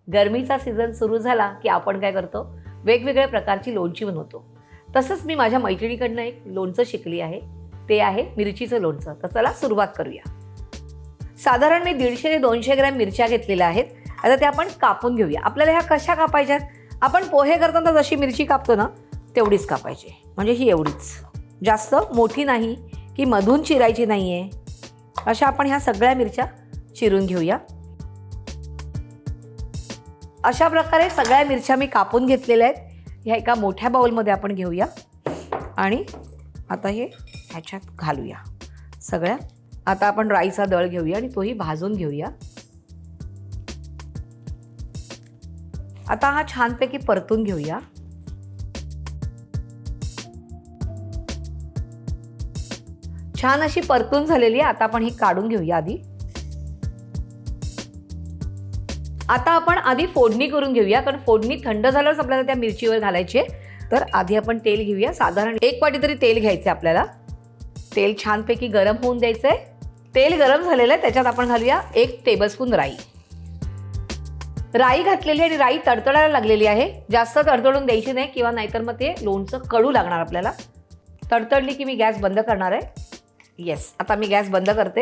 गरमीचा season सुरू झाला की आपण काय करतो, वेगवेगळ्या प्रकारची लोणची बनवतो. तसंच मी माझ्या मैत्रिणीकडनं एक लोणचं शिकली आहे, ते आहे मिरचीचं लोणचं. तर चला सुरुवात करूया. साधारण मी 150 ते 200 ग्रॅम मिरच्या घेतलेल्या आहेत. आता त्या आपण कापून घेऊया. आपल्याला ह्या कशा कापायच्यात? आपण पोहे करताना जशी मिरची कापतो ना तेवढीच कापायची, म्हणजे ही एवढीच, जास्त मोठी नाही की मधून चिरायची नाही आहे. अशा आपण ह्या सगळ्या मिरच्या चिरून घेऊया. अशा प्रकारे सगळ्या मिरच्या मी कापून घेतलेल्या आहेत. ह्या एका मोठ्या बाउलमध्ये आपण घेऊया आणि आता हे ह्याच्यात घालूया सगळ्या. आता आपण राईचा दळ घेऊया आणि तोही भाजून घेऊया. आता हा छानपैकी परतून घेऊया. छान अशी परतून झालेली आहे. आता आपण ही काढून घेऊया आधी. आता आपण आधी फोडणी करून घेऊया, कारण फोडणी थंड झाल्यावरच आपल्याला त्या मिरचीवर घालायची आहे. तर आधी आपण तेल घेऊया. साधारण 1 वाटी तरी तेल घ्यायचं आपल्याला. तेल छानपैकी गरम होऊन द्यायचं आहे. तेल गरम झालेलं आहे, त्याच्यात आपण घालूया 1 टेबलस्पून राई. राई घातलेली आणि राई तडतडायला लागलेली आहे. जास्त तडतडून द्यायची नाही किंवा नाहीतर मग ते लोणचं कडू लागणार आपल्याला. तडतडली की मी गॅस बंद करणार आहे. येस, आता मी गॅस बंद करते.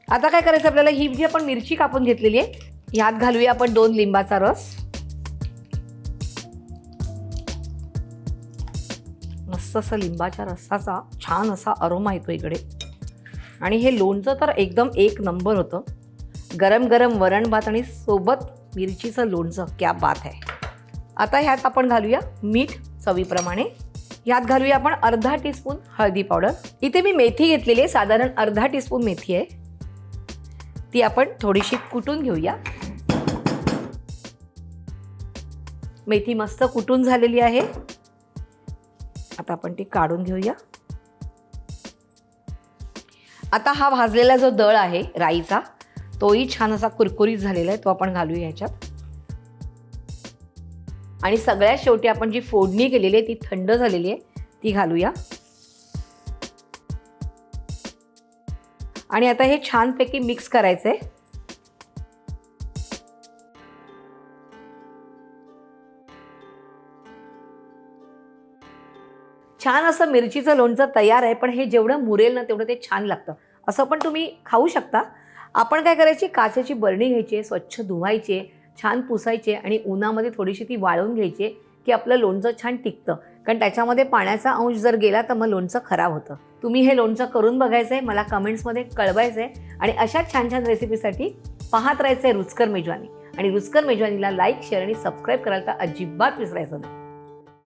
आता काय करायचं आपल्याला, ही जी आपण मिरची कापून घेतलेली आहे ह्यात घालूया आपण 2 लिंबाचा रस. मस्त असं लिंबाच्या रसाचा छान असा अरोमा येतो इकडे. आणि हे लोणचं तर एकदम 1 नंबर होतं. गरम गरम वरण भात आणि सोबत मिरचीचं लोणचं, क्या बात आहे. आता ह्यात आपण घालूया मीठ चवीप्रमाणे. ह्यात घालूया आपण अर्धा टीस्पून हळदी पावडर. इथे मी मेथी घेतलेली आहे, साधारण अर्धा टीस्पून मेथी आहे. ती आपण थोडीशी कुटून घेऊया. मेथी मस्त कुटून झालेली आहे. आता आपण ती काढून घेऊया. आता हा भाजलेला जो दळ आहे राईचा, तोही छान असा कुरकुरीत झालेला आहे, तो आपण घालूया ह्याच्यात. आणि सगळ्यात शेवटी आपण जी फोडणी केलेली आहे ती थंड झालेली आहे, ती घालूया. आणि आता हे छानपैकी मिक्स करायचं आहे. छान असं मिरचीचं लोणचं तयार आहे. पण हे जेवढं मुरेल ना तेवढं ते छान लागतं. असं पण तुम्ही खाऊ शकता. आपण काय करायची, काचेची बरणी घ्यायची, स्वच्छ धुवायची, छान पुसायची आणि उन्हामध्ये थोडीशी ती वाळवून घ्यायची की आपलं लोणचं छान टिकतं. कारण त्याच्यामध्ये पाण्याचा अंश जर गेला तर मग लोणचं खराब होतं. तुम्ही हे लोणचं करून बघायचं आहे, मला कमेंट्समध्ये कळवायचं आहे. आणि अशा छान छान रेसिपीसाठी पाहत राहायचं आहे रुचकर मेजवानी. आणि रुचकर मेजवानीला लाईक, शेअर आणि सबस्क्राईब करायला तर अजिबात विसरायचं नाही.